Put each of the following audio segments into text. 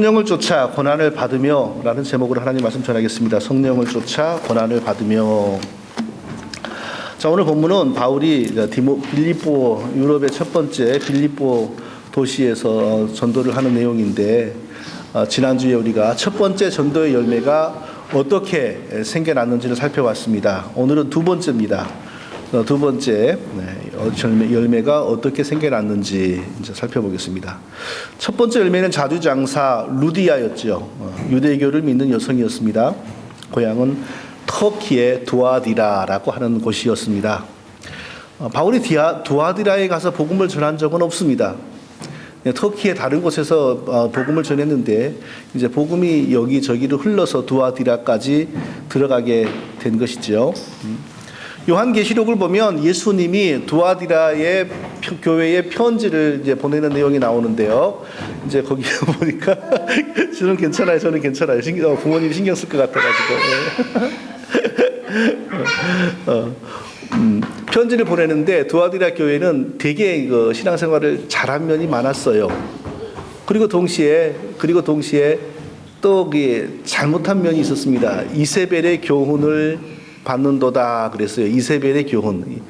성령을 쫓아 고난을 받으며 라는 제목으로 하나님 말씀 전하겠습니다. 성령을 쫓아 고난을 받으며. 자, 오늘 본문은 바울이 빌립보, 유럽의 첫 번째 빌립보 도시에서 전도를 하는 내용인데, 지난주에 우리가 첫 번째 전도의 열매가 어떻게 생겨났는지를 살펴봤습니다. 오늘은 두 번째입니다. 두 번째 열매가 어떻게 생겨났는지 이제 살펴보겠습니다. 첫 번째 열매는 자주장사 루디아였죠. 유대교를 믿는 여성이었습니다. 고향은 터키의 두아디라라고 하는 곳이었습니다. 바울이 두아디라에 가서 복음을 전한 적은 없습니다. 터키의 다른 곳에서 복음을 전했는데 이제 복음이 여기저기로 흘러서 두아디라까지 들어가게 된 것이죠. 요한계시록을 보면 예수님이 두아디라의 교회에 편지를 이제 보내는 내용이 나오는데요. 이제 거기 보니까 저는 괜찮아요. 부모님이 신경 쓸 것 같아가지고. 편지를 보내는데 두아디라 교회는 되게 신앙생활을 잘한 면이 많았어요. 그리고 동시에 또 잘못한 면이 있었습니다. 이세벨의 교훈을 받는도다 그랬어요. 이세벨의 교훈.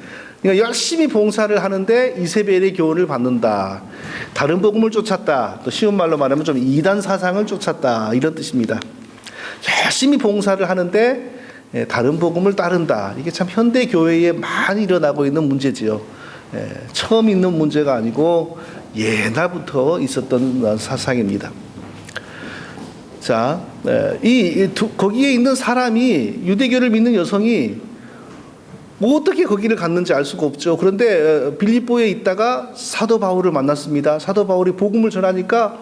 그러니까 열심히 봉사를 하는데 이세벨의 교훈을 받는다. 다른 복음을 쫓았다. 또 쉬운 말로 말하면 좀 이단 사상을 쫓았다. 이런 뜻입니다. 열심히 봉사를 하는데 다른 복음을 따른다. 이게 참 현대 교회에 많이 일어나고 있는 문제지요. 처음 있는 문제가 아니고 옛날부터 있었던 사상입니다. 자, 거기에 있는 사람이, 유대교를 믿는 여성이 뭐 어떻게 거기를 갔는지 알 수가 없죠. 그런데 빌립보에 있다가 사도 바울을 만났습니다. 사도 바울이 복음을 전하니까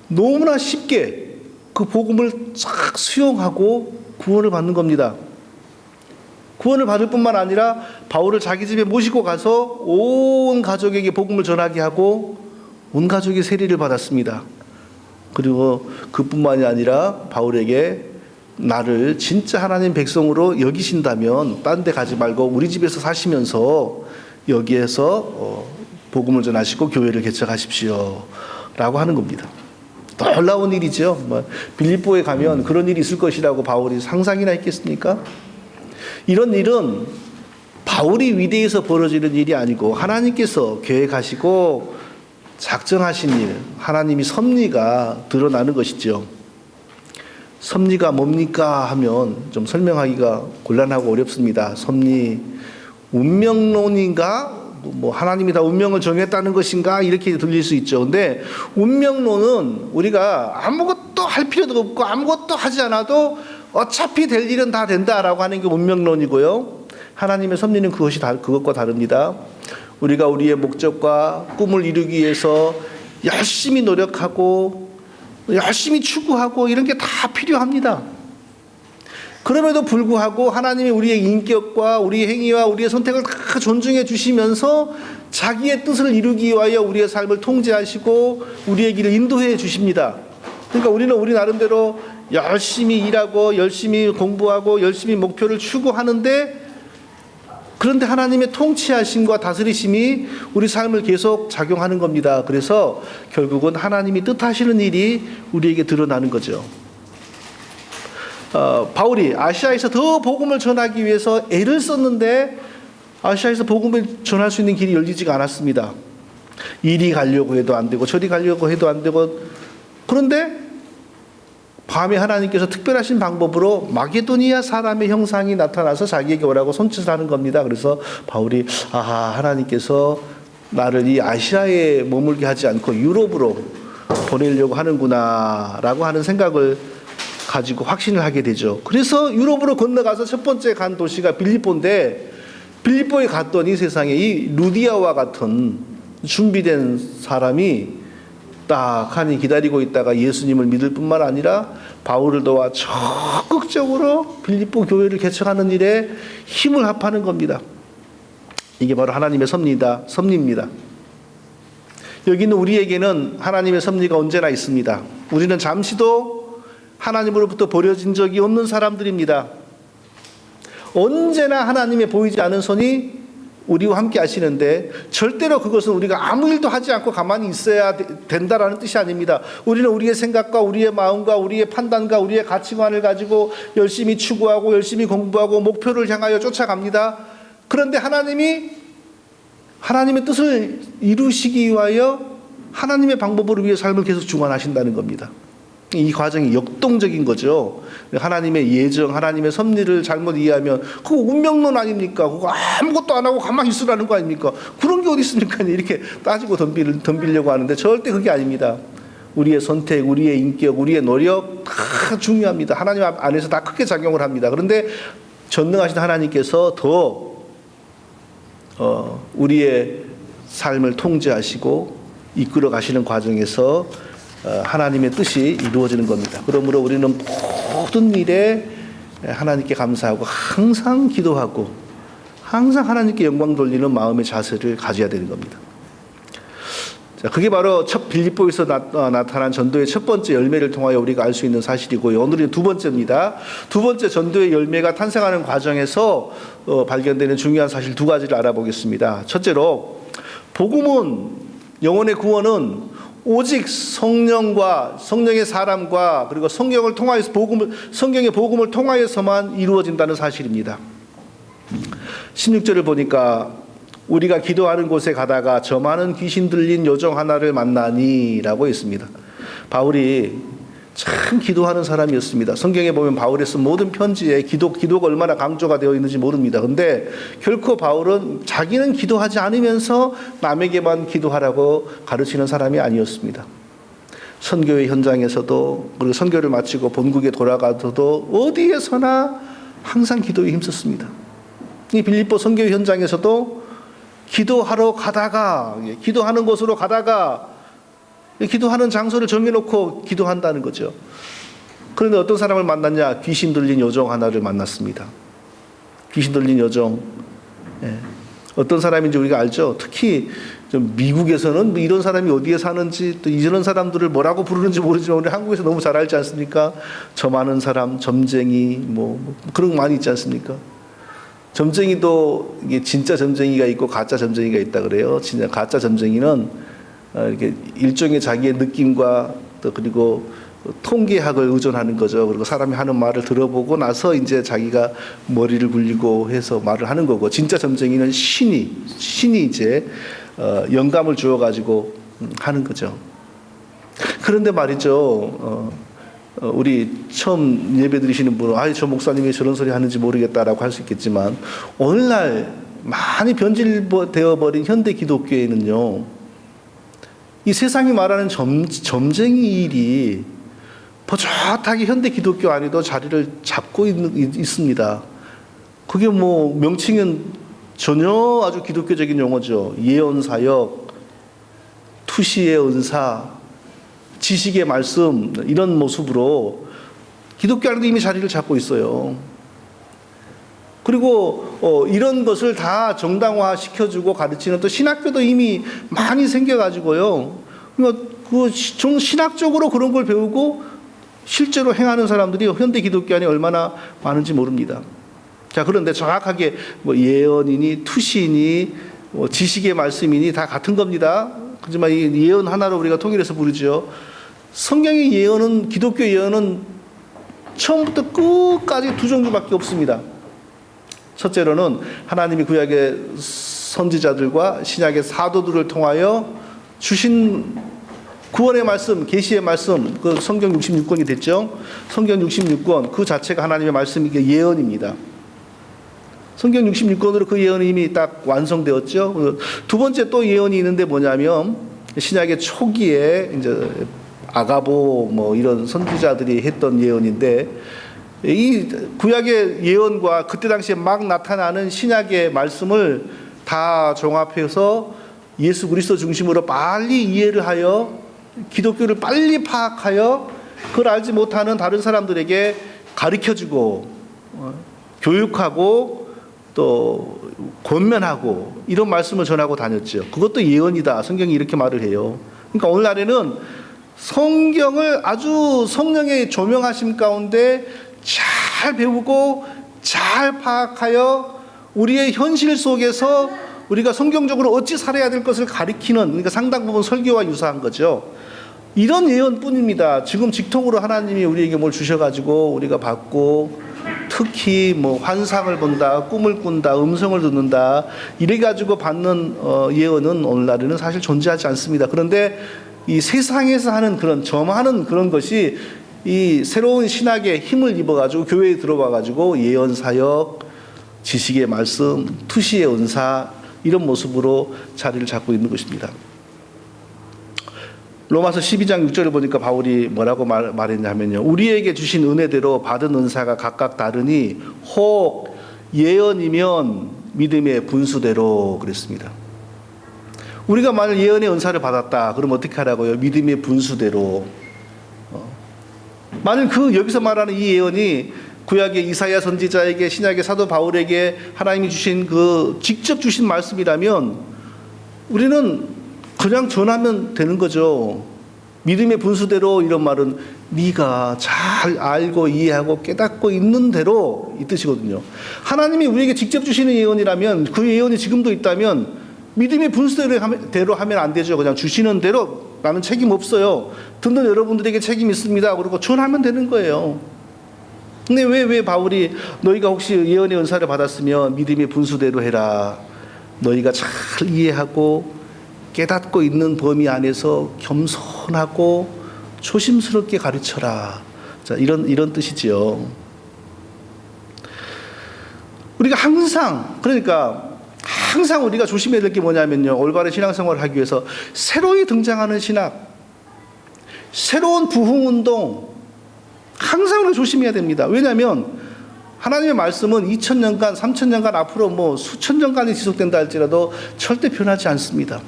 너무나 쉽게 그 복음을 싹 수용하고 구원을 받는 겁니다. 구원을 받을 뿐만 아니라 바울을 자기 집에 모시고 가서 온 가족에게 복음을 전하게 하고 온 가족이 세리를 받았습니다. 그리고 그뿐만이 아니라 바울에게 나를 진짜 하나님 백성으로 여기신다면 딴 데 가지 말고 우리 집에서 사시면서 여기에서 복음을 전하시고 교회를 개척하십시오 라고 하는 겁니다. 놀라운 일이죠. 빌립보에 가면 그런 일이 있을 것이라고 바울이 상상이나 했겠습니까? 이런 일은 바울이 위대해서 벌어지는 일이 아니고 하나님께서 계획하시고 작정하신 일, 하나님이 섭리가 드러나는 것이죠. 섭리가 뭡니까 하면 좀 설명하기가 곤란하고 어렵습니다. 섭리, 운명론인가? 하나님이 다 운명을 정했다는 것인가? 이렇게 들릴 수 있죠. 근데 운명론은 우리가 아무것도 할 필요도 없고 아무것도 하지 않아도 어차피 될 일은 다 된다라고 하는 게 운명론이고요. 하나님의 섭리는 그것과 다릅니다. 우리가 우리의 목적과 꿈을 이루기 위해서 열심히 노력하고 열심히 추구하고 이런 게 다 필요합니다. 그럼에도 불구하고 하나님이 우리의 인격과 우리의 행위와 우리의 선택을 다 존중해 주시면서 자기의 뜻을 이루기 위하여 우리의 삶을 통제하시고 우리의 길을 인도해 주십니다. 그러니까 우리는 우리 나름대로 열심히 일하고 열심히 공부하고 열심히 목표를 추구하는데, 그런데 하나님의 통치하심과 다스리심이 우리 삶을 계속 작용하는 겁니다. 그래서 결국은 하나님이 뜻하시는 일이 우리에게 드러나는 거죠. 바울이 아시아에서 더 복음을 전하기 위해서 애를 썼는데 아시아에서 복음을 전할 수 있는 길이 열리지가 않았습니다. 이리 가려고 해도 안 되고 저리 가려고 해도 안 되고, 그런데 밤에 하나님께서 특별하신 방법으로 마게도니아 사람의 형상이 나타나서 자기에게 오라고 손짓을 하는 겁니다. 그래서 바울이 하나님께서 나를 이 아시아에 머물게 하지 않고 유럽으로 보내려고 하는구나 라고 하는 생각을 가지고 확신을 하게 되죠. 그래서 유럽으로 건너가서 첫 번째 간 도시가 빌립보인데, 빌립보에 갔더니 세상에 이 루디아와 같은 준비된 사람이 딱하니 기다리고 있다가 예수님을 믿을 뿐만 아니라 바울을 도와 적극적으로 빌립보 교회를 개척하는 일에 힘을 합하는 겁니다. 이게 바로 하나님의 섭리입니다. 여기 있는 우리에게는 하나님의 섭리가 언제나 있습니다. 우리는 잠시도 하나님으로부터 버려진 적이 없는 사람들입니다. 언제나 하나님의 보이지 않은 손이 우리와 함께 하시는데 절대로 그것은 우리가 아무 일도 하지 않고 가만히 있어야 된다라는 뜻이 아닙니다. 우리는 우리의 생각과 우리의 마음과 우리의 판단과 우리의 가치관을 가지고 열심히 추구하고 열심히 공부하고 목표를 향하여 쫓아갑니다. 그런데 하나님의 뜻을 이루시기 위하여 하나님의 방법을 위해 삶을 계속 주관하신다는 겁니다. 이 과정이 역동적인 거죠. 하나님의 예정, 하나님의 섭리를 잘못 이해하면 그거 운명론 아닙니까? 그거 아무것도 안 하고 가만히 있으라는 거 아닙니까? 그런 게 어디 있습니까? 이렇게 따지고 덤비려고 하는데 절대 그게 아닙니다. 우리의 선택, 우리의 인격, 우리의 노력 다 중요합니다. 하나님 안에서 다 크게 작용을 합니다. 그런데 전능하신 하나님께서 더 우리의 삶을 통제하시고 이끌어 가시는 과정에서 하나님의 뜻이 이루어지는 겁니다. 그러므로 우리는 모든 일에 하나님께 감사하고 항상 기도하고 항상 하나님께 영광 돌리는 마음의 자세를 가져야 되는 겁니다. 자, 그게 바로 첫 빌립보에서 나타난 전도의 첫 번째 열매를 통하여 우리가 알 수 있는 사실이고요. 오늘은 두 번째입니다. 두 번째 전도의 열매가 탄생하는 과정에서 발견되는 중요한 사실 두 가지를 알아보겠습니다. 첫째로 복음은, 영혼의 구원은 오직 성령과 성령의 사람과 그리고 성경을 통하여서 성경의 복음을 통하여서만 이루어진다는 사실입니다. 16절을 보니까 우리가 기도하는 곳에 가다가 저 많은 귀신 들린 요정 하나를 만나니라고 있습니다. 바울이 참 기도하는 사람이었습니다. 성경에 보면 바울이 쓴 모든 편지에 기도가 얼마나 강조가 되어 있는지 모릅니다. 그런데 결코 바울은 자기는 기도하지 않으면서 남에게만 기도하라고 가르치는 사람이 아니었습니다. 선교의 현장에서도 그리고 선교를 마치고 본국에 돌아가서도 어디에서나 항상 기도에 힘썼습니다. 이 빌립보 선교 현장에서도 기도하러 가다가, 기도하는 곳으로 가다가 기도하는 장소를 정해놓고 기도한다는 거죠. 그런데 어떤 사람을 만났냐? 귀신 들린 요정 하나를 만났습니다. 귀신 들린 요정. 어떤 사람인지 우리가 알죠? 특히 좀 미국에서는 이런 사람이 어디에 사는지 또 이런 사람들을 뭐라고 부르는지 모르지만 우리 한국에서 너무 잘 알지 않습니까? 저 많은 사람, 점쟁이 뭐 그런 거 많이 있지 않습니까? 점쟁이도 이게 진짜 점쟁이가 있고 가짜 점쟁이가 있다 그래요. 진짜 가짜 점쟁이는 이렇게 일종의 자기의 느낌과 또 그리고 통계학을 의존하는 거죠. 그리고 사람이 하는 말을 들어보고 나서 이제 자기가 머리를 굴리고 해서 말을 하는 거고, 진짜 점쟁이는 신이 이제 영감을 주어 가지고 하는 거죠. 그런데 말이죠. 우리 처음 예배 드리시는 분은 저 목사님이 저런 소리 하는지 모르겠다라고 할 수 있겠지만, 오늘날 많이 변질되어 버린 현대 기독교에는요, 이 세상이 말하는 점쟁이 일이 버젓하게 현대 기독교 안에도 자리를 잡고 있습니다. 그게 뭐 명칭은 전혀 아주 기독교적인 용어죠. 예언사역, 투시의 은사, 지식의 말씀, 이런 모습으로 기독교 안에도 이미 자리를 잡고 있어요. 그리고 이런 것을 다 정당화 시켜주고 가르치는 또 신학교도 이미 많이 생겨가지고요. 그 신학적으로 그런 걸 배우고 실제로 행하는 사람들이 현대 기독교 안에 얼마나 많은지 모릅니다. 자, 그런데 정확하게 뭐 예언이니 투시니 지식의 말씀이니 다 같은 겁니다. 하지만 이 예언 하나로 우리가 통일해서 부르죠. 성경의 예언은, 기독교 예언은 처음부터 끝까지 두 종류밖에 없습니다. 첫째로는 하나님이 구약의 선지자들과 신약의 사도들을 통하여 주신 구원의 말씀, 계시의 말씀, 그 성경 66권이 됐죠. 성경 66권 그 자체가 하나님의 말씀이 예언입니다. 성경 66권으로 그 예언이 이미 딱 완성되었죠. 두 번째 또 예언이 있는데 뭐냐면 신약의 초기에 이제 아가보 뭐 이런 선지자들이 했던 예언인데, 이 구약의 예언과 그때 당시에 막 나타나는 신약의 말씀을 다 종합해서 예수 그리스도 중심으로 빨리 이해를 하여 기독교를 빨리 파악하여 그걸 알지 못하는 다른 사람들에게 가르쳐주고 교육하고 또 권면하고 이런 말씀을 전하고 다녔죠. 그것도 예언이다. 성경이 이렇게 말을 해요. 그러니까 오늘날에는 성경을 아주 성령의 조명하심 가운데 잘 배우고 잘 파악하여 우리의 현실 속에서 우리가 성경적으로 어찌 살아야 될 것을 가리키는, 그러니까 상당 부분 설교와 유사한 거죠. 이런 예언뿐입니다. 지금 직통으로 하나님이 우리에게 뭘 주셔가지고 우리가 받고, 특히 뭐 환상을 본다, 꿈을 꾼다, 음성을 듣는다, 이래가지고 받는 예언은 오늘날에는 사실 존재하지 않습니다. 그런데 이 세상에서 하는 그런 점하는 그런 것이 이 새로운 신학에 힘을 입어가지고 교회에 들어와가지고 예언 사역, 지식의 말씀, 투시의 은사, 이런 모습으로 자리를 잡고 있는 것입니다. 로마서 12장 6절을 보니까 바울이 뭐라고 말했냐면요, 우리에게 주신 은혜대로 받은 은사가 각각 다르니 혹 예언이면 믿음의 분수대로 그랬습니다. 우리가 만약 예언의 은사를 받았다 그럼 어떻게 하라고요? 믿음의 분수대로. 만약 여기서 말하는 이 예언이 구약의 이사야 선지자에게, 신약의 사도 바울에게 하나님이 주신 직접 주신 말씀이라면 우리는 그냥 전하면 되는 거죠. 믿음의 분수대로, 이런 말은 네가 잘 알고 이해하고 깨닫고 있는 대로, 이 뜻이거든요. 하나님이 우리에게 직접 주시는 예언이라면, 그 예언이 지금도 있다면 믿음의 분수대로 하면 안 되죠. 그냥 주시는 대로 나는 책임 없어요. 듣는 여러분들에게 책임 있습니다. 그러고 전하면 되는 거예요. 근데 왜 바울이 너희가 혹시 예언의 은사를 받았으면 믿음의 분수대로 해라. 너희가 잘 이해하고 깨닫고 있는 범위 안에서 겸손하고 조심스럽게 가르쳐라. 자, 이런 뜻이지요. 우리가 항상 우리가 조심해야 될 게 뭐냐면요, 올바른 신앙생활을 하기 위해서 새로이 등장하는 신학, 새로운 부흥운동, 항상 우리가 조심해야 됩니다. 왜냐하면 하나님의 말씀은 2000년간, 3000년간, 앞으로 뭐 수천 년간이 지속된다 할지라도 절대 변하지 않습니다.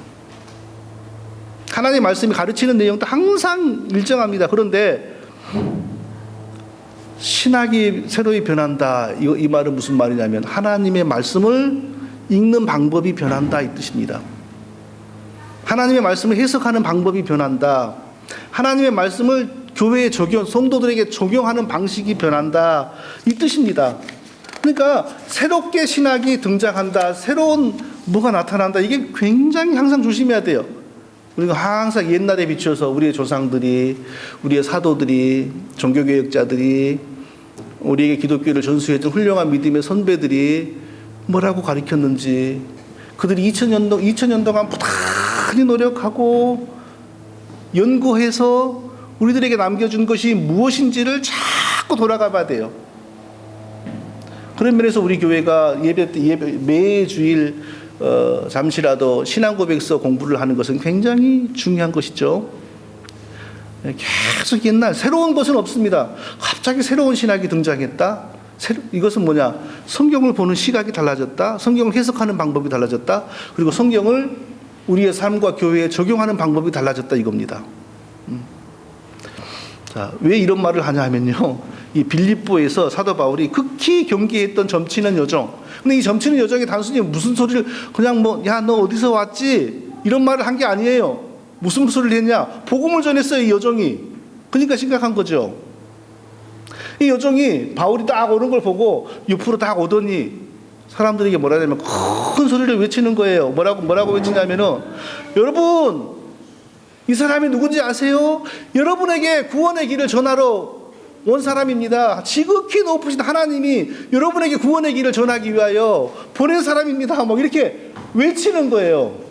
하나님의 말씀이 가르치는 내용도 항상 일정합니다. 그런데 신학이 새로이 변한다, 이 말은 무슨 말이냐면 하나님의 말씀을 읽는 방법이 변한다, 이 뜻입니다. 하나님의 말씀을 해석하는 방법이 변한다. 하나님의 말씀을 교회에 성도들에게 적용하는 방식이 변한다, 이 뜻입니다. 그러니까 새롭게 신학이 등장한다, 새로운 뭐가 나타난다, 이게 굉장히 항상 조심해야 돼요. 우리가 항상 옛날에 비추어서 우리의 조상들이, 우리의 사도들이, 종교개혁자들이, 우리에게 기독교를 전수해준 훌륭한 믿음의 선배들이 뭐라고 가르쳤는지, 그들이 2000년 동안 부단히 노력하고 연구해서 우리들에게 남겨준 것이 무엇인지를 자꾸 돌아가 봐야 돼요. 그런 면에서 우리 교회가 매주일 잠시라도 신앙고백서 공부를 하는 것은 굉장히 중요한 것이죠. 계속 새로운 것은 없습니다. 갑자기 새로운 신학이 등장했다. 이것은 뭐냐? 성경을 보는 시각이 달라졌다. 성경을 해석하는 방법이 달라졌다. 그리고 성경을 우리의 삶과 교회에 적용하는 방법이 달라졌다, 이겁니다. 자, 왜 이런 말을 하냐 하면요, 이 빌립보에서 사도 바울이 극히 경계했던 점치는 여정. 근데 이 점치는 여정이 단순히 무슨 소리를 그냥 야, 너 어디서 왔지? 이런 말을 한 게 아니에요. 무슨 소리를 했냐? 복음을 전했어요, 이 여정이. 그러니까 심각한 거죠. 이 여정이 바울이 딱 오는 걸 보고 옆으로 딱 오더니 사람들에게 뭐라 하냐면 큰 소리를 외치는 거예요. 뭐라고 외치냐면은, 여러분, 이 사람이 누군지 아세요? 여러분에게 구원의 길을 전하러 온 사람입니다. 지극히 높으신 하나님이 여러분에게 구원의 길을 전하기 위하여 보낸 사람입니다. 이렇게 외치는 거예요.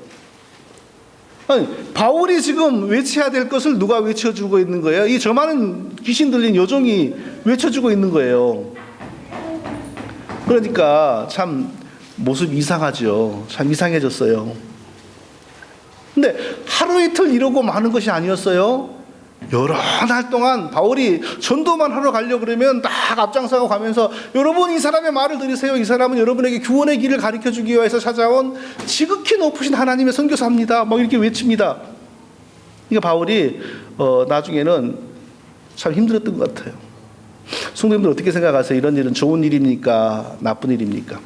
아니, 바울이 지금 외쳐야 될 것을 누가 외쳐주고 있는 거예요? 이 저 많은 귀신 들린 여종이 외쳐주고 있는 거예요. 그러니까 참 모습이 이상하죠. 참 이상해졌어요. 근데 하루 이틀 이러고 마는 것이 아니었어요. 여러 날 동안 바울이 전도만 하러 가려고 그러면 딱 앞장서고 가면서, 여러분, 이 사람의 말을 들으세요. 이 사람은 여러분에게 구원의 길을 가르쳐주기 위해서 찾아온 지극히 높으신 하나님의 선교사입니다. 이렇게 외칩니다. 그러니까 바울이 나중에는 참 힘들었던 것 같아요. 성도님들 어떻게 생각하세요? 이런 일은 좋은 일입니까? 나쁜 일입니까?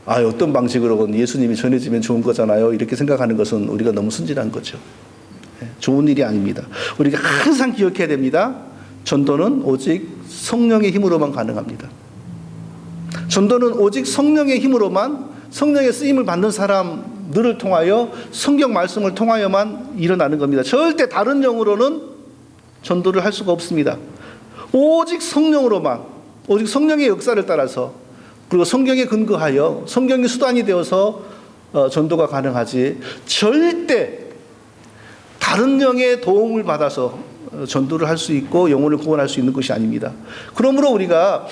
어떤 방식으로건 예수님이 전해지면 좋은 거잖아요, 이렇게 생각하는 것은 우리가 너무 순진한 거죠. 좋은 일이 아닙니다. 우리가 항상 기억해야 됩니다. 전도는 오직 성령의 힘으로만 가능합니다. 전도는 오직 성령의 힘으로만 성령의 쓰임을 받는 사람들을 통하여 성경 말씀을 통하여만 일어나는 겁니다. 절대 다른 영으로는 전도를 할 수가 없습니다. 오직 성령으로만, 오직 성령의 역사를 따라서, 그리고 성경에 근거하여 성경이 수단이 되어서 전도가 가능하지, 절대 다른 영의 도움을 받아서 전도를 할 수 있고 영혼을 구원할 수 있는 것이 아닙니다. 그러므로 우리가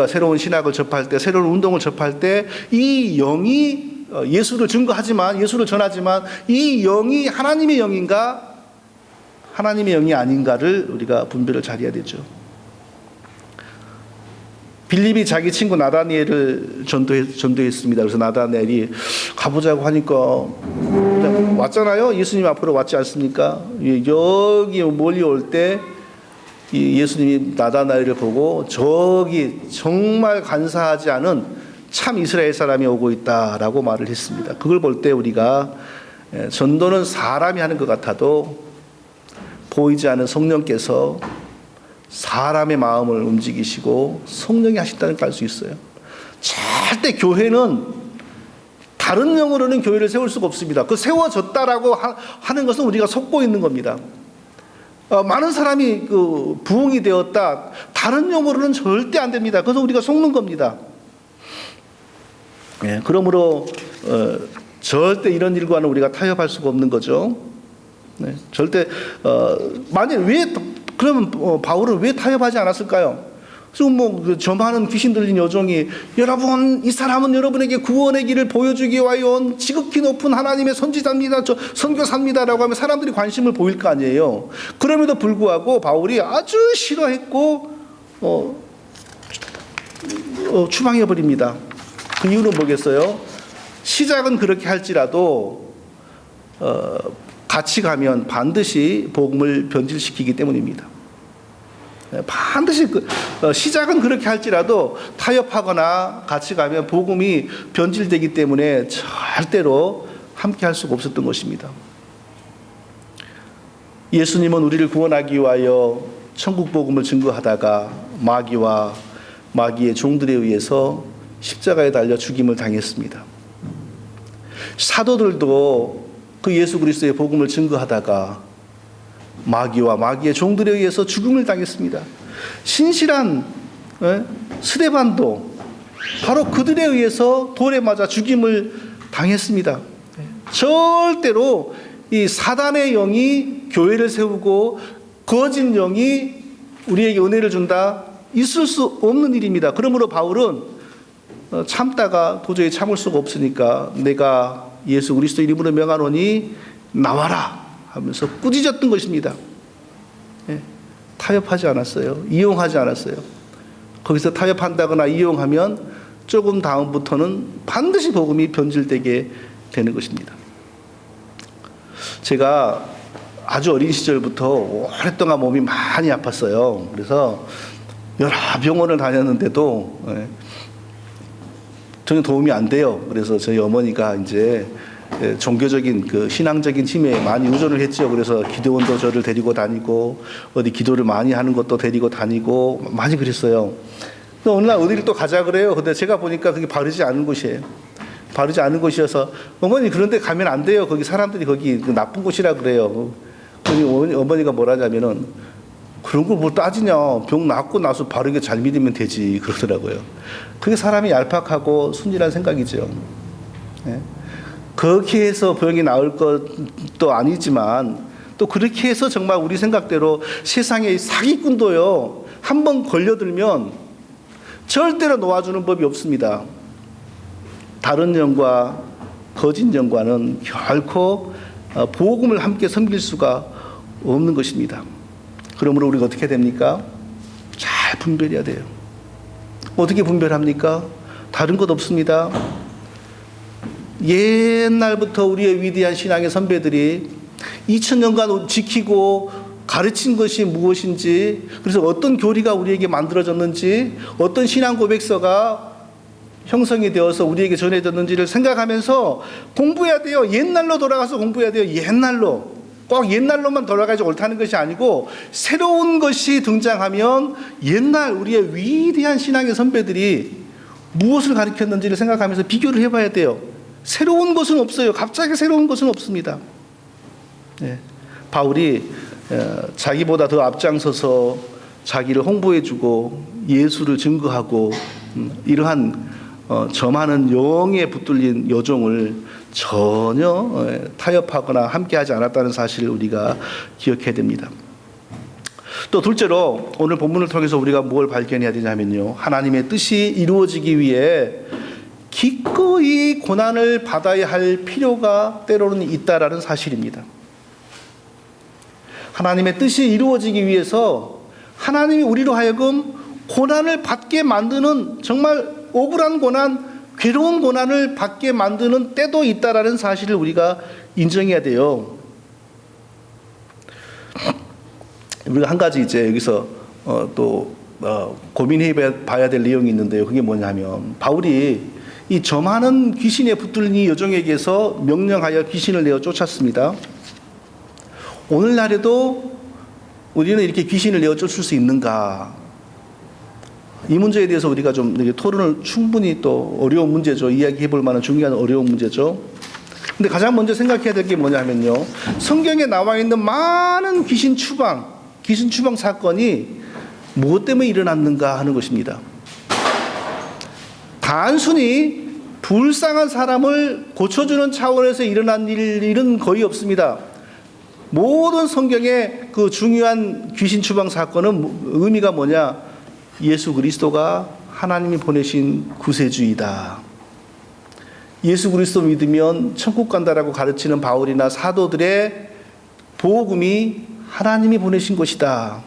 새로운 신학을 접할 때, 새로운 운동을 접할 때 이 영이 예수를 증거하지만, 예수를 전하지만 이 영이 하나님의 영인가 하나님의 영이 아닌가를 우리가 분별을 잘해야 되죠. 빌립이 자기 친구 나다니엘을 전도했습니다. 그래서 나다니엘이 가보자고 하니까 왔잖아요. 예수님 앞으로 왔지 않습니까? 여기 멀리 올 때 예수님이 나다나엘을 보고 저기 정말 간사하지 않은 참 이스라엘 사람이 오고 있다라고 말을 했습니다. 그걸 볼 때 우리가 전도는 사람이 하는 것 같아도 보이지 않는 성령께서 사람의 마음을 움직이시고 성령이 하신다는 걸 알 수 있어요. 절대 교회는 다른 영으로는 교회를 세울 수가 없습니다. 그 세워졌다라고 하는 것은 우리가 속고 있는 겁니다. 많은 사람이 그 부흥이 되었다, 다른 영으로는 절대 안 됩니다. 그래서 우리가 속는 겁니다. 그러므로 절대 이런 일과는 우리가 타협할 수가 없는 거죠. 절대 만약 그러면 바울은 왜 타협하지 않았을까요? 지금 점하는 귀신 들린 여종이 여러분 이 사람은 여러분에게 구원의 길을 보여주기 위하여 온 지극히 높은 하나님의 선지자입니다, 선교사입니다라고 하면 사람들이 관심을 보일 거 아니에요. 그럼에도 불구하고 바울이 아주 싫어했고 추방해 버립니다. 그 이유는 뭐겠어요? 시작은 그렇게 할지라도 같이 가면 반드시 복음을 변질시키기 때문입니다. 반드시 시작은 그렇게 할지라도 타협하거나 같이 가면 복음이 변질되기 때문에 절대로 함께 할 수가 없었던 것입니다. 예수님은 우리를 구원하기 위하여 천국 복음을 증거하다가 마귀와 마귀의 종들에 의해서 십자가에 달려 죽임을 당했습니다. 사도들도 그 예수 그리스도의 복음을 증거하다가 마귀와 마귀의 종들에 의해서 죽음을 당했습니다. 신실한 스데반도 바로 그들에 의해서 돌에 맞아 죽임을 당했습니다. 절대로 이 사단의 영이 교회를 세우고 거짓 영이 우리에게 은혜를 준다, 있을 수 없는 일입니다. 그러므로 바울은 참다가 도저히 참을 수가 없으니까 내가 예수 그리스도 이름으로 명하노니 나와라 하면서 꾸짖었던 것입니다. 타협하지 않았어요. 이용하지 않았어요. 거기서 타협한다거나 이용하면 조금 다음부터는 반드시 복음이 변질되게 되는 것입니다. 제가 아주 어린 시절부터 오랫동안 몸이 많이 아팠어요. 그래서 여러 병원을 다녔는데도 전혀 도움이 안 돼요. 그래서 저희 어머니가 이제 종교적인 그 신앙적인 힘에 많이 의존을 했죠. 그래서 기도원도 저를 데리고 다니고 어디 기도를 많이 하는 것도 데리고 다니고 많이 그랬어요. 어느 날 어디를 또 가자 그래요. 근데 제가 보니까 그게 바르지 않은 곳이에요. 바르지 않은 곳이어서 어머니 그런데 가면 안 돼요. 거기 사람들이 거기 나쁜 곳이라 그래요. 어머니가 뭐라냐면은 그런 걸 뭐 따지냐. 병 낫고 나서 바르게 잘 믿으면 되지 그러더라고요. 그게 사람이 얄팍하고 순진한 생각이죠. 그렇게 해서 병이 나을 것도 아니지만 또 그렇게 해서 정말 우리 생각대로 세상의 사기꾼도요, 한번 걸려들면 절대로 놓아주는 법이 없습니다. 다른 영과 거짓 영과는 결코 복음을 함께 섬길 수가 없는 것입니다. 그러므로 우리가 어떻게 됩니까? 잘 분별해야 돼요. 어떻게 분별합니까? 다른 것 없습니다. 옛날부터 우리의 위대한 신앙의 선배들이 2000년간 지키고 가르친 것이 무엇인지, 그래서 어떤 교리가 우리에게 만들어졌는지, 어떤 신앙 고백서가 형성이 되어서 우리에게 전해졌는지를 생각하면서 공부해야 돼요. 옛날로 돌아가서 공부해야 돼요. 옛날로. 꼭 옛날로만 돌아가지 옳다는 것이 아니고 새로운 것이 등장하면 옛날 우리의 위대한 신앙의 선배들이 무엇을 가르쳤는지를 생각하면서 비교를 해봐야 돼요. 새로운 것은 없어요. 갑자기 새로운 것은 없습니다. 네. 바울이 자기보다 더 앞장서서 자기를 홍보해주고 예수를 증거하고 이러한 저 많은 영에 붙들린 여종을 전혀 타협하거나 함께하지 않았다는 사실을 우리가 기억해야 됩니다. 또 둘째로 오늘 본문을 통해서 우리가 뭘 발견해야 되냐면요, 하나님의 뜻이 이루어지기 위해 기꺼이 고난을 받아야 할 필요가 때로는 있다라는 사실입니다. 하나님의 뜻이 이루어지기 위해서 하나님이 우리로 하여금 고난을 받게 만드는, 정말 억울한 고난, 괴로운 고난을 받게 만드는 때도 있다라는 사실을 우리가 인정해야 돼요. 우리가 한 가지 이제 여기서 고민해 봐야 될 내용이 있는데요. 그게 뭐냐면, 바울이 이 저 많은 귀신에 붙들린 이 여종에게서 명령하여 귀신을 내어 쫓았습니다. 오늘날에도 우리는 이렇게 귀신을 내어 쫓을 수 있는가? 이 문제에 대해서 우리가 좀 토론을 충분히, 또 어려운 문제죠. 이야기해 볼 만한 중요한 어려운 문제죠. 근데 가장 먼저 생각해야 될 게 뭐냐면요, 성경에 나와 있는 많은 귀신 추방 사건이 무엇 때문에 일어났는가 하는 것입니다. 단순히 불쌍한 사람을 고쳐주는 차원에서 일어난 일은 거의 없습니다. 모든 성경의 그 중요한 귀신 추방 사건은 의미가 뭐냐? 예수 그리스도가 하나님이 보내신 구세주이다. 예수 그리스도 믿으면 천국 간다라고 가르치는 바울이나 사도들의 복음이 하나님이 보내신 것이다.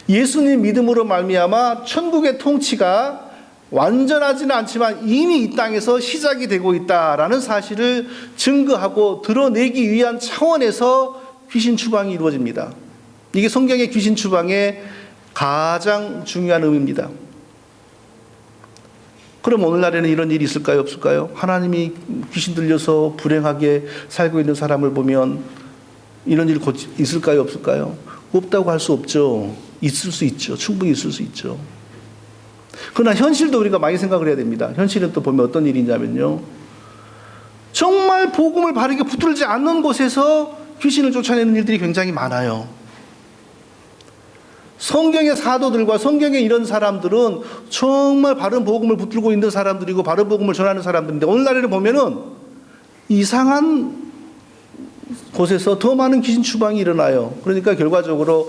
예수님 믿음으로 말미암아 천국의 통치가 완전하지는 않지만 이미 이 땅에서 시작이 되고 있다라는 사실을 증거하고 드러내기 위한 차원에서 귀신 추방이 이루어집니다. 이게 성경의 귀신 추방의 가장 중요한 의미입니다. 그럼 오늘날에는 이런 일이 있을까요, 없을까요? 하나님이 귀신 들려서 불행하게 살고 있는 사람을 보면 이런 일 있을까요, 없을까요? 없다고 할 수 없죠. 있을 수 있죠. 충분히 있을 수 있죠. 그러나 현실도 우리가 많이 생각을 해야 됩니다. 현실은 또 보면 어떤 일이냐면요, 정말 복음을 바르게 붙들지 않는 곳에서 귀신을 쫓아내는 일들이 굉장히 많아요. 성경의 사도들과 성경의 이런 사람들은 정말 바른 복음을 붙들고 있는 사람들이고 바른 복음을 전하는 사람들인데, 오늘날에는 보면은 이상한 곳에서 더 많은 귀신 추방이 일어나요. 그러니까 결과적으로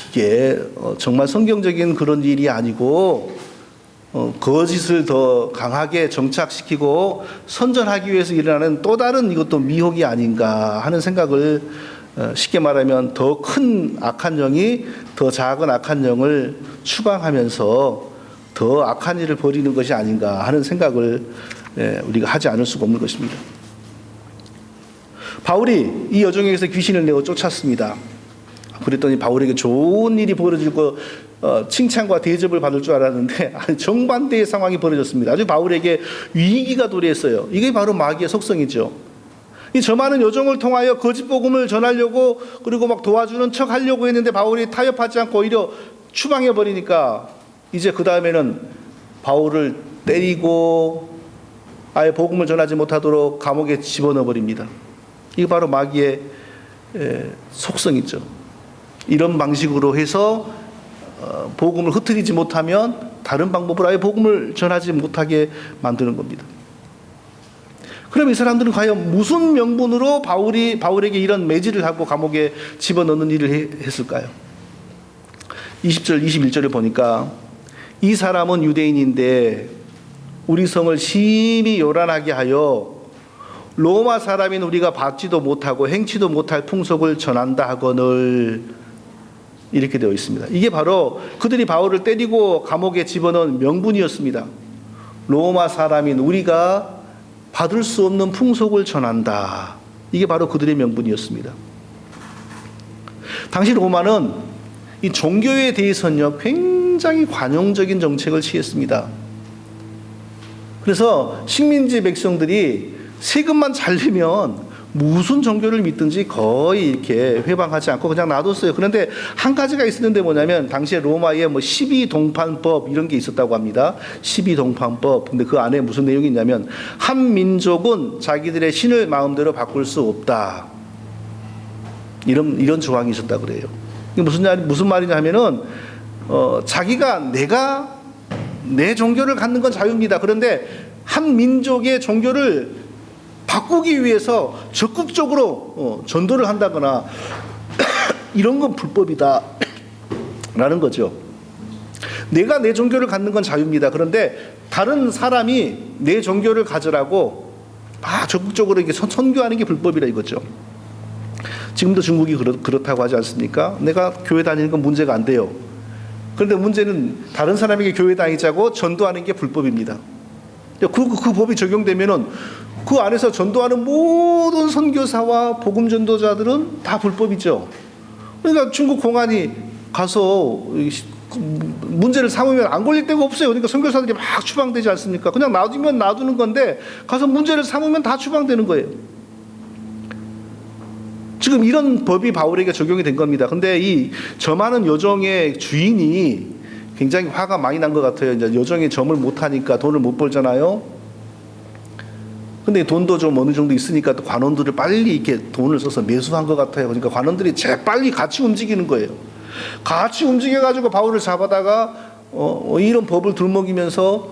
이게 정말 성경적인 그런 일이 아니고 거짓을 더 강하게 정착시키고 선전하기 위해서 일어나는 또 다른 이것도 미혹이 아닌가 하는 생각을, 쉽게 말하면 더 큰 악한 영이 더 작은 악한 영을 추방하면서 더 악한 일을 벌이는 것이 아닌가 하는 생각을 우리가 하지 않을 수가 없는 것입니다. 바울이 이 여종에게서 귀신을 내어 쫓았습니다. 그랬더니 바울에게 좋은 일이 벌어질 거, 칭찬과 대접을 받을 줄 알았는데 정반대의 상황이 벌어졌습니다. 아주 바울에게 위기가 도래했어요. 이게 바로 마귀의 속성이죠. 이 저 많은 여종을 통하여 거짓 복음을 전하려고, 그리고 막 도와주는 척 하려고 했는데 바울이 타협하지 않고 오히려 추방해 버리니까 이제 그 다음에는 바울을 때리고 아예 복음을 전하지 못하도록 감옥에 집어넣어 버립니다. 이게 바로 마귀의 속성이죠. 이런 방식으로 해서 복음을 흩트리지 못하면 다른 방법으로 아예 복음을 전하지 못하게 만드는 겁니다. 그럼 이 사람들은 과연 무슨 명분으로 바울에게 이런 매질을 하고 감옥에 집어넣는 일을 했을까요? 20절 21절을 보니까, 이 사람은 유대인인데 우리 성을 심히 요란하게 하여 로마 사람인 우리가 받지도 못하고 행치도 못할 풍속을 전한다 하거늘, 이렇게 되어 있습니다. 이게 바로 그들이 바울을 때리고 감옥에 집어넣은 명분이었습니다. 로마 사람인 우리가 받을 수 없는 풍속을 전한다. 이게 바로 그들의 명분이었습니다. 당시 로마는 이 종교에 대해서는요, 굉장히 관용적인 정책을 취했습니다. 그래서 식민지 백성들이 세금만 잘 내면 무슨 종교를 믿든지 거의 이렇게 회방하지 않고 그냥 놔뒀어요. 그런데 한 가지가 있었는데 뭐냐면 당시에 로마에 뭐 12동판법 이런 게 있었다고 합니다. 12동판법. 근데 그 안에 무슨 내용이 있냐면 한 민족은 자기들의 신을 마음대로 바꿀 수 없다. 이런 조항이 있었다 그래요. 이게 무슨 말이냐 하면은 자기가 내가 내 종교를 갖는 건 자유입니다. 그런데 한 민족의 종교를 바꾸기 위해서 적극적으로 전도를 한다거나 이런 건 불법이다 라는 거죠. 내가 내 종교를 갖는 건 자유입니다. 그런데 다른 사람이 내 종교를 가져라고 적극적으로 이렇게 선교하는 게 불법이라 이거죠. 지금도 중국이 그렇다고 하지 않습니까? 내가 교회 다니는 건 문제가 안 돼요. 그런데 문제는 다른 사람에게 교회 다니자고 전도하는 게 불법입니다. 그 법이 적용되면은 그 안에서 전도하는 모든 선교사와 복음 전도자들은 다 불법이죠. 그러니까 중국 공안이 가서 문제를 삼으면 안 걸릴 데가 없어요. 그러니까 선교사들이 막 추방되지 않습니까? 그냥 놔두면 놔두는 건데 가서 문제를 삼으면 다 추방되는 거예요. 지금 이런 법이 바울에게 적용이 된 겁니다. 근데 이 점하는 여종의 주인이 굉장히 화가 많이 난 것 같아요. 이제 여종이 점을 못하니까 돈을 못 벌잖아요. 근데 돈도 좀 어느 정도 있으니까 또 관원들을 빨리 이렇게 돈을 써서 매수한 것 같아요. 그러니까 관원들이 빨리 같이 움직이는 거예요. 같이 움직여가지고 바울을 잡아다가 이런 법을 들먹이면서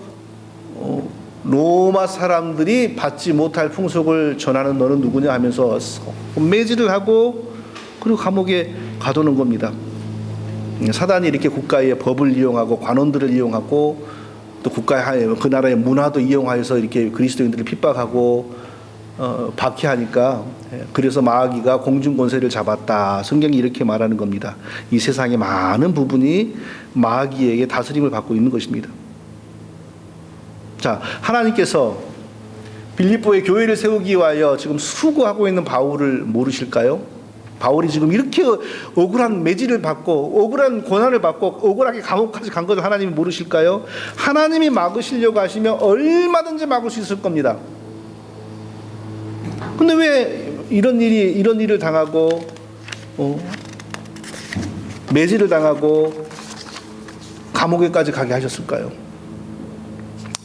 로마 사람들이 받지 못할 풍속을 전하는 너는 누구냐 하면서 매질을 하고 그리고 감옥에 가두는 겁니다. 사단이 이렇게 국가의 법을 이용하고 관원들을 이용하고 또 그 나라의 문화도 이용하여서 이렇게 그리스도인들을 핍박하고 박해하니까 그래서 마귀가 공중 권세를 잡았다. 성경이 이렇게 말하는 겁니다. 이 세상의 많은 부분이 마귀에게 다스림을 받고 있는 것입니다. 자, 하나님께서 빌립보에 교회를 세우기 위하여 지금 수고하고 있는 바울을 모르실까요? 바울이 지금 이렇게 억울한 매질을 받고 억울한 고난을 받고 억울하게 감옥까지 간 것을 하나님이 모르실까요? 하나님이 막으시려고 하시면 얼마든지 막을 수 있을 겁니다. 근데 왜 이런 일을 당하고 매질을 당하고 감옥에까지 가게 하셨을까요?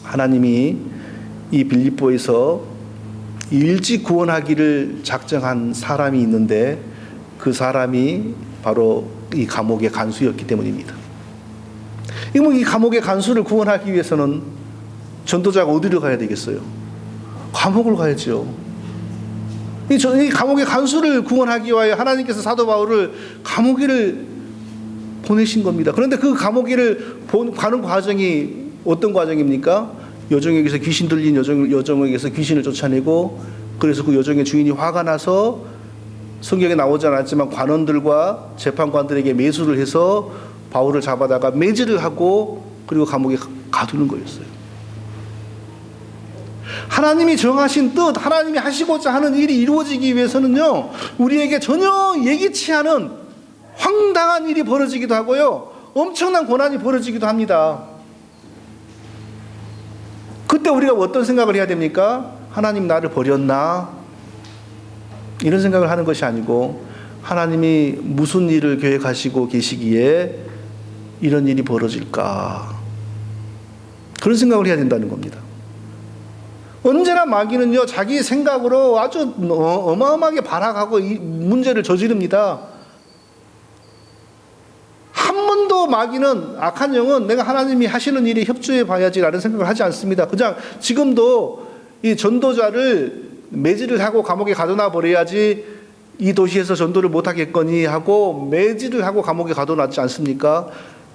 하나님이 이 빌립보에서 일찍 구원하기를 작정한 사람이 있는데 그 사람이 바로 이 감옥의 간수였기 때문입니다. 이 감옥의 간수를 구원하기 위해서는 전도자가 어디로 가야 되겠어요? 감옥을 가야죠. 이 감옥의 간수를 구원하기 위하여 하나님께서 사도 바울을 감옥에를 보내신 겁니다. 그런데 그 감옥에를 가는 과정이 어떤 과정입니까? 여종에게서 귀신 들린 여종에게서 귀신을 쫓아내고 그래서 그 여종의 주인이 화가 나서 성경에 나오지 않았지만 관원들과 재판관들에게 매수를 해서 바울을 잡아다가 매질을 하고 그리고 감옥에 가두는 거였어요. 하나님이 정하신 뜻, 하나님이 하시고자 하는 일이 이루어지기 위해서는요, 우리에게 전혀 예기치 않은 황당한 일이 벌어지기도 하고요, 엄청난 고난이 벌어지기도 합니다. 그때 우리가 어떤 생각을 해야 됩니까? 하나님 나를 버렸나? 이런 생각을 하는 것이 아니고 하나님이 무슨 일을 계획하시고 계시기에 이런 일이 벌어질까? 그런 생각을 해야 된다는 겁니다. 언제나 마귀는요, 자기 생각으로 아주 어마어마하게 발악하고 이 문제를 저지릅니다. 한 번도 마귀는, 악한 영은 내가 하나님이 하시는 일에 협조해 봐야지라는 생각을 하지 않습니다. 그냥 지금도 이 전도자를 매질을 하고 감옥에 가둬놔 버려야지 이 도시에서 전도를 못하겠거니 하고 매질을 하고 감옥에 가둬놨지 않습니까?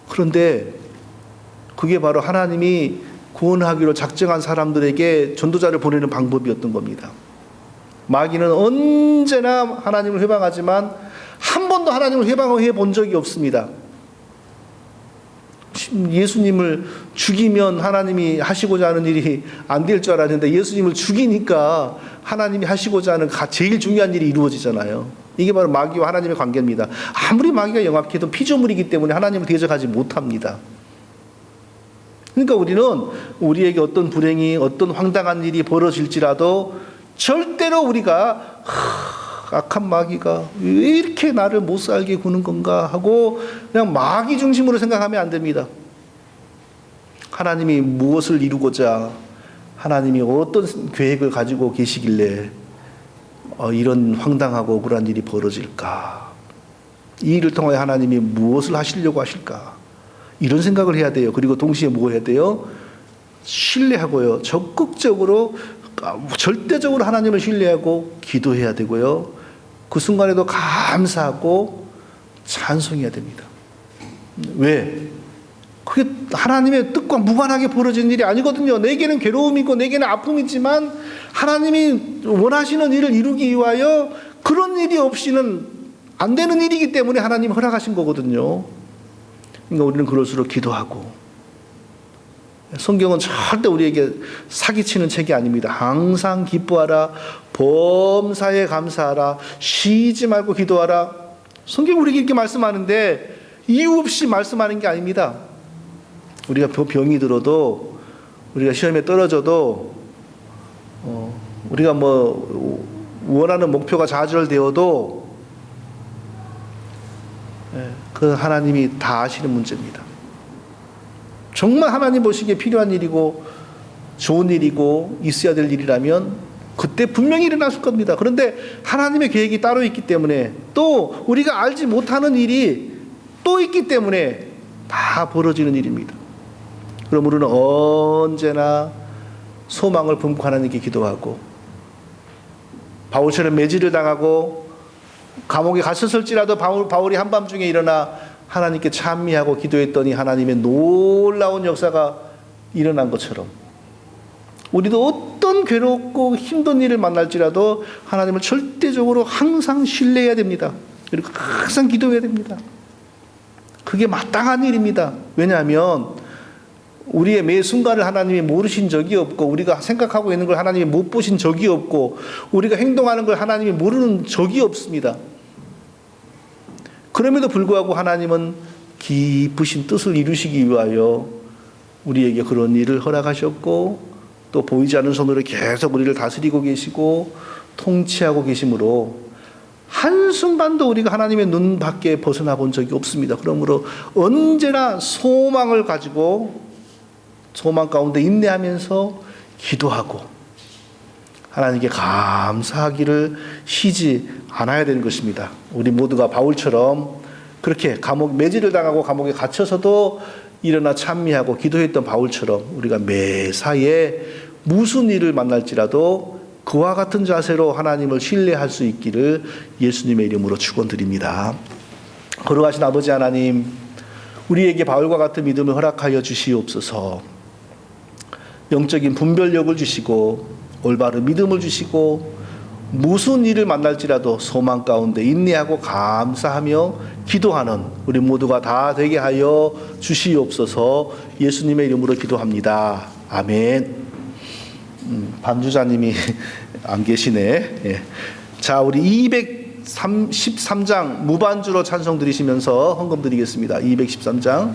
그런데 그게 바로 하나님이 구원하기로 작정한 사람들에게 전도자를 보내는 방법이었던 겁니다. 마귀는 언제나 하나님을 회방하지만 한 번도 하나님을 회방해 본 적이 없습니다. 예수님을 죽이면 하나님이 하시고자 하는 일이 안 될 줄 알았는데 예수님을 죽이니까 하나님이 하시고자 하는 제일 중요한 일이 이루어지잖아요. 이게 바로 마귀와 하나님의 관계입니다. 아무리 마귀가 영악해도 피조물이기 때문에 하나님을 대적하지 못합니다. 그러니까 우리는 우리에게 어떤 불행이, 어떤 황당한 일이 벌어질지라도 절대로 우리가 악한 마귀가 왜 이렇게 나를 못 살게 구는 건가 하고 그냥 마귀 중심으로 생각하면 안 됩니다. 하나님이 무엇을 이루고자, 하나님이 어떤 계획을 가지고 계시길래 이런 황당하고 억울한 일이 벌어질까? 이 일을 통하여 하나님이 무엇을 하시려고 하실까? 이런 생각을 해야 돼요. 그리고 동시에 뭐 해야 돼요? 신뢰하고요. 적극적으로 절대적으로 하나님을 신뢰하고 기도해야 되고요. 그 순간에도 감사하고 찬송해야 됩니다. 왜? 그게 하나님의 뜻과 무관하게 벌어진 일이 아니거든요. 내게는 괴로움이고 내게는 아픔이지만 하나님이 원하시는 일을 이루기 위하여 그런 일이 없이는 안 되는 일이기 때문에 하나님이 허락하신 거거든요. 그러니까 우리는 그럴수록 기도하고, 성경은 절대 우리에게 사기치는 책이 아닙니다. 항상 기뻐하라, 범사에 감사하라, 쉬지 말고 기도하라. 성경 우리에게 이렇게 말씀하는데 이유 없이 말씀하는 게 아닙니다. 우리가 병이 들어도, 우리가 시험에 떨어져도, 우리가 원하는 목표가 좌절되어도 그 하나님이 다 아시는 문제입니다. 정말 하나님 보시기에 필요한 일이고 좋은 일이고 있어야 될 일이라면 그때 분명히 일어났을 겁니다. 그런데 하나님의 계획이 따로 있기 때문에, 또 우리가 알지 못하는 일이 또 있기 때문에 다 벌어지는 일입니다. 그럼 우리는 언제나 소망을 품고 하나님께 기도하고, 바울처럼 매질을 당하고 감옥에 갇혔을지라도 바울이 한밤중에 일어나 하나님께 찬미하고 기도했더니 하나님의 놀라운 역사가 일어난 것처럼, 우리도 어떤 괴롭고 힘든 일을 만날지라도 하나님을 절대적으로 항상 신뢰해야 됩니다. 그리고 항상 기도해야 됩니다. 그게 마땅한 일입니다. 왜냐하면 우리의 매 순간을 하나님이 모르신 적이 없고, 우리가 생각하고 있는 걸 하나님이 못 보신 적이 없고, 우리가 행동하는 걸 하나님이 모르는 적이 없습니다. 그럼에도 불구하고 하나님은 깊으신 뜻을 이루시기 위하여 우리에게 그런 일을 허락하셨고, 또 보이지 않는 손으로 계속 우리를 다스리고 계시고 통치하고 계시므로 한순간도 우리가 하나님의 눈 밖에 벗어나 본 적이 없습니다. 그러므로 언제나 소망을 가지고 소망 가운데 인내하면서 기도하고 하나님께 감사하기를 쉬지 않아야 되는 것입니다. 우리 모두가 바울처럼 그렇게 매질을 당하고 감옥에 갇혀서도 일어나 찬미하고 기도했던 바울처럼 우리가 매사에 무슨 일을 만날지라도 그와 같은 자세로 하나님을 신뢰할 수 있기를 예수님의 이름으로 축원드립니다. 거룩하신 아버지 하나님, 우리에게 바울과 같은 믿음을 허락하여 주시옵소서. 영적인 분별력을 주시고 올바른 믿음을 주시고 무슨 일을 만날지라도 소망 가운데 인내하고 감사하며 기도하는 우리 모두가 다 되게 하여 주시옵소서. 예수님의 이름으로 기도합니다. 아멘. 반주자님이 안 계시네. 예. 자, 우리 213장 무반주로 찬송 드리시면서 헌금 드리겠습니다. 213장.